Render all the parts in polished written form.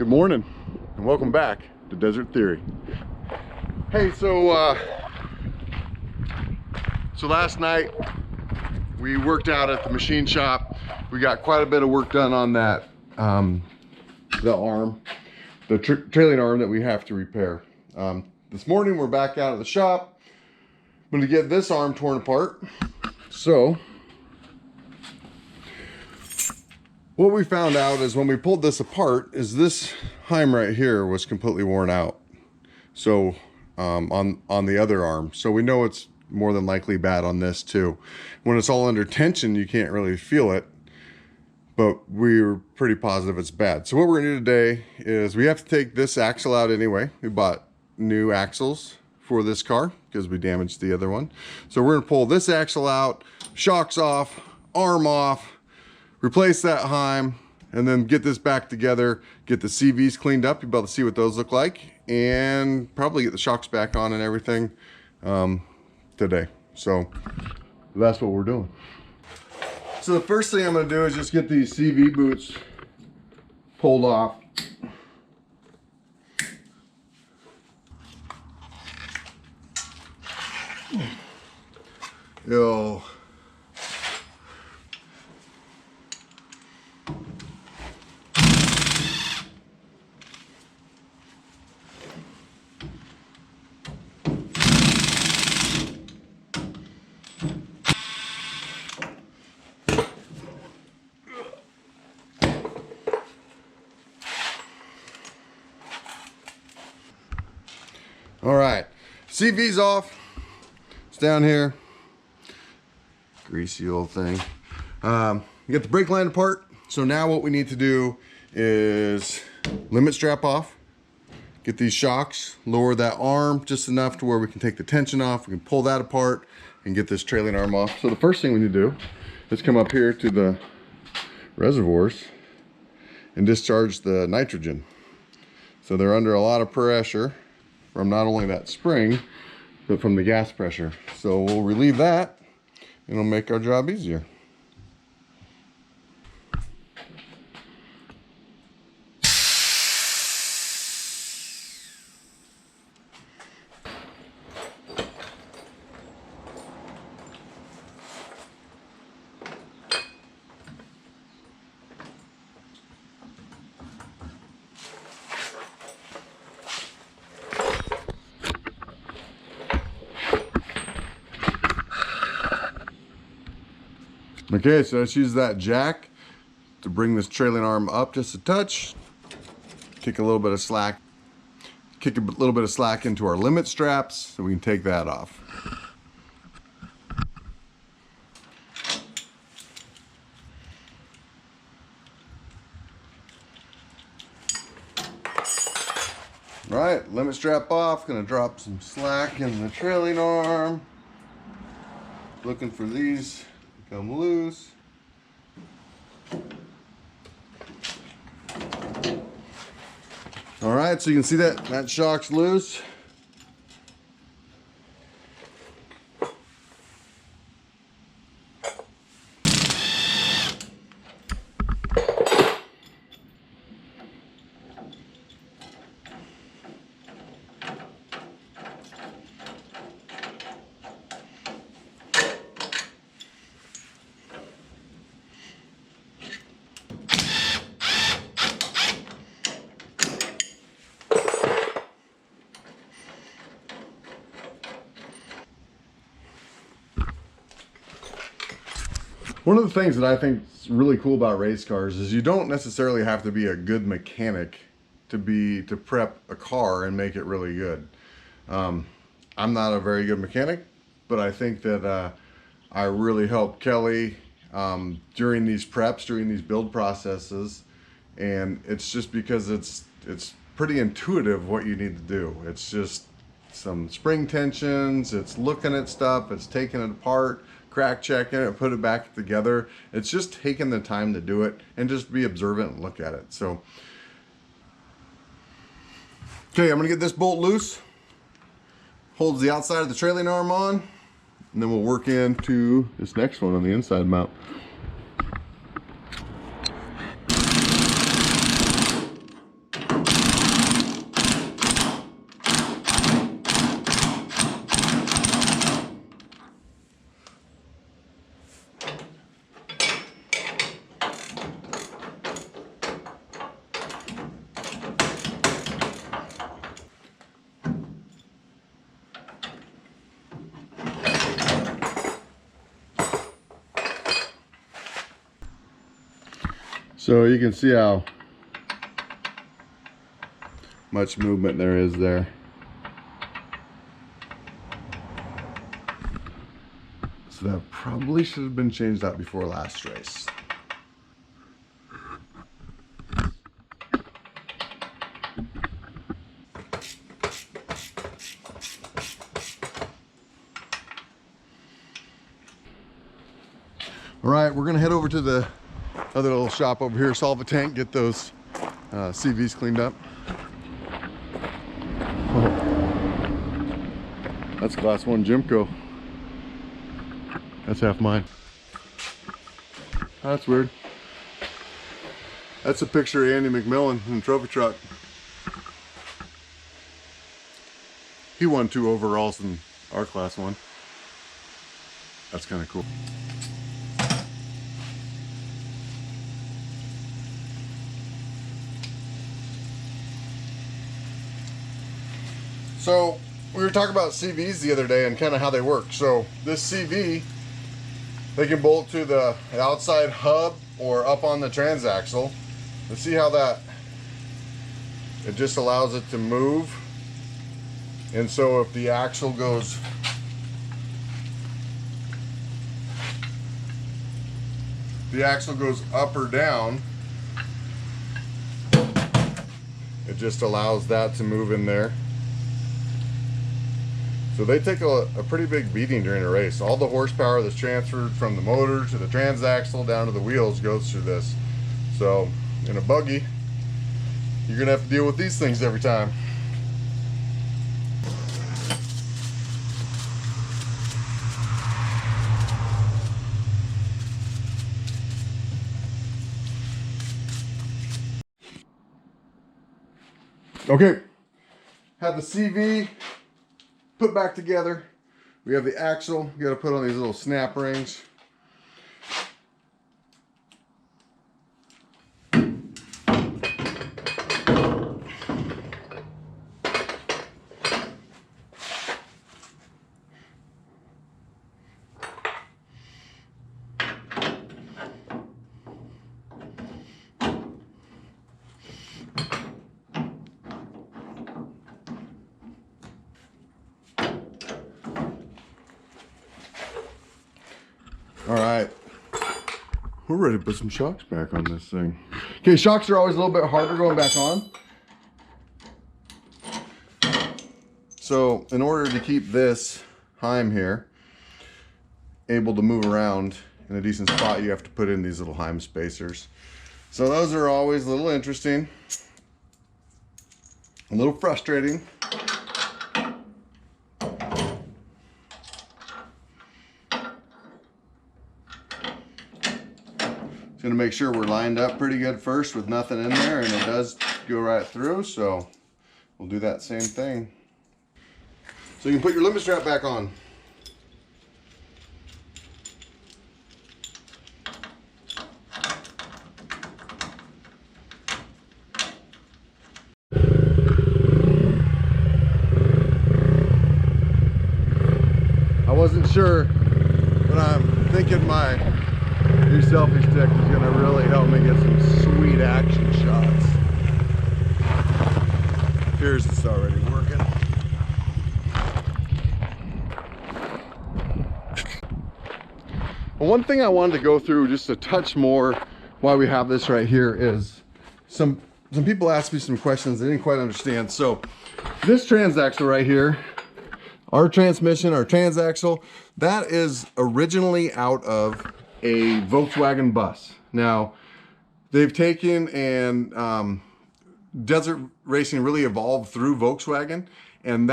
Good morning and welcome back to Desert Theory. Hey, so last night we worked out at the machine shop. We got quite a bit of work done on that, the arm, the trailing arm that we have to repair. This morning we're back out at the shop. I'm gonna get this arm torn apart. So what we found out is when we pulled this apart is this heim right here was completely worn out. So on the other arm. So we know it's more than likely bad on this too. When it's all under tension, you can't really feel it, but we're pretty positive it's bad. So what we're gonna do today is we have to take this axle out anyway. We bought new axles for this car because we damaged the other one. So we're gonna pull this axle out, shocks off, arm off, replace that heim, and then get this back together, get the CVs cleaned up. You'll be able to see what those look like, and probably get the shocks back on and everything today. So that's what we're doing. So the first thing I'm gonna do is just get these CV boots pulled off. Yo. All right, CV's off. It's down here. Greasy old thing. You get the brake line apart. So now what we need to do is limit strap off, get these shocks, lower that arm just enough to where we can take the tension off. We can pull that apart and get this trailing arm off. So the first thing we need to do is come up here to the reservoirs and discharge the nitrogen. So they're under a lot of pressure from not only that spring, but from the gas pressure. So we'll relieve that and it'll make our job easier. Okay, so let's use that jack to bring this trailing arm up just a touch. Kick a little bit of slack. Kick a little bit of slack into our limit straps so we can take that off. All right, limit strap off. Gonna drop some slack in the trailing arm. Looking for these. Come loose. All right, so you can see that shock's loose. One of the things that I think is really cool about race cars is you don't necessarily have to be a good mechanic to prep a car and make it really good. I'm not a very good mechanic, but I think that I really help Kelly during these preps, during these build processes, and it's just because it's pretty intuitive what you need to do. It's just some spring tensions, it's looking at stuff, it's taking it apart, crack checking it, put it back together. It's just taking the time to do it and just be observant and look at it. So, okay, I'm gonna get this bolt loose. Holds the outside of the trailing arm on, and then we'll work into this next one on the inside mount. So you can see how much movement there is there. So that probably should have been changed out before last race. All right, we're gonna head over to the other little shop over here, Solvatank, get those CVs cleaned up. Oh. That's Class 1 Jimco. That's half mine. That's weird. That's a picture of Andy McMillan in the trophy truck. He won 2 overalls in our Class 1. That's kind of cool. So we were talking about CVs the other day and kind of how they work. So this CV, they can bolt to the outside hub or up on the transaxle. And see how that, it just allows it to move. And so if the axle goes up or down, it just allows that to move in there. So they take a pretty big beating during a race. All the horsepower that's transferred from the motor to the transaxle down to the wheels goes through this. So in a buggy, you're gonna have to deal with these things every time. Okay, have the CV put back together. We have the axle. You got to put on these little snap rings. All right, we're ready to put some shocks back on this thing. Okay, shocks are always a little bit harder going back on. So in order to keep this Heim here able to move around in a decent spot, you have to put in these little Heim spacers. So those are always a little interesting, a little frustrating. Going to make sure we're lined up pretty good first with nothing in there, and it does go right through, so we'll do that same thing. So you can put your limit strap back on. I wasn't sure, but I'm thinking my new selfie stick is going to really help me get some sweet action shots. Appears it's already working. Well, one thing I wanted to go through just a touch more while we have this right here is some people asked me some questions they didn't quite understand. So this transaxle right here, our transmission, our transaxle, that is originally out of a Volkswagen bus. Now, they've taken and desert racing really evolved through Volkswagen, and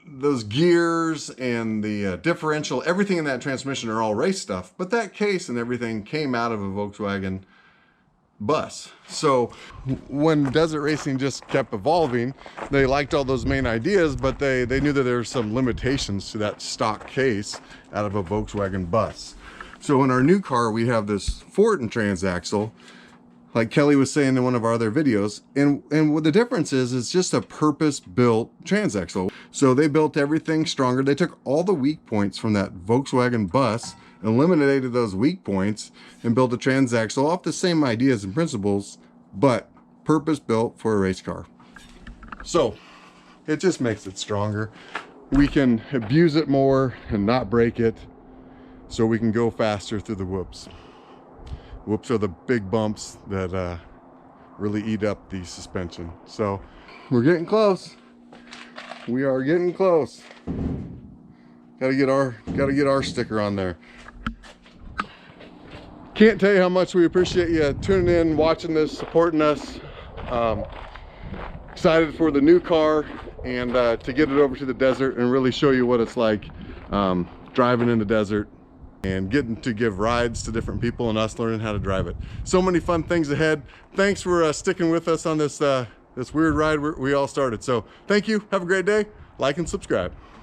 those gears and the differential, everything in that transmission are all race stuff, but that case and everything came out of a Volkswagen bus. So when desert racing just kept evolving, they liked all those main ideas, but they knew that there were some limitations to that stock case out of a Volkswagen bus. So in our new car, we have this Fortin transaxle, like Kelly was saying in one of our other videos. And what the difference is, it's just a purpose-built transaxle. So they built everything stronger. They took all the weak points from that Volkswagen bus eliminated those weak points and built a transaxle off the same ideas and principles, but purpose built for a race car. So it just makes it stronger. We can abuse it more and not break it, so we can go faster through the whoops. Whoops are the big bumps that really eat up the suspension. So we're getting close. We are getting close. Gotta get our sticker on there. Can't tell you how much we appreciate you tuning in, watching this, supporting us. Excited for the new car and to get it over to the desert and really show you what it's like driving in the desert and getting to give rides to different people and us learning how to drive it. So many fun things ahead. Thanks for sticking with us on this this weird ride we all started. So thank you. Have a great day. Like and subscribe.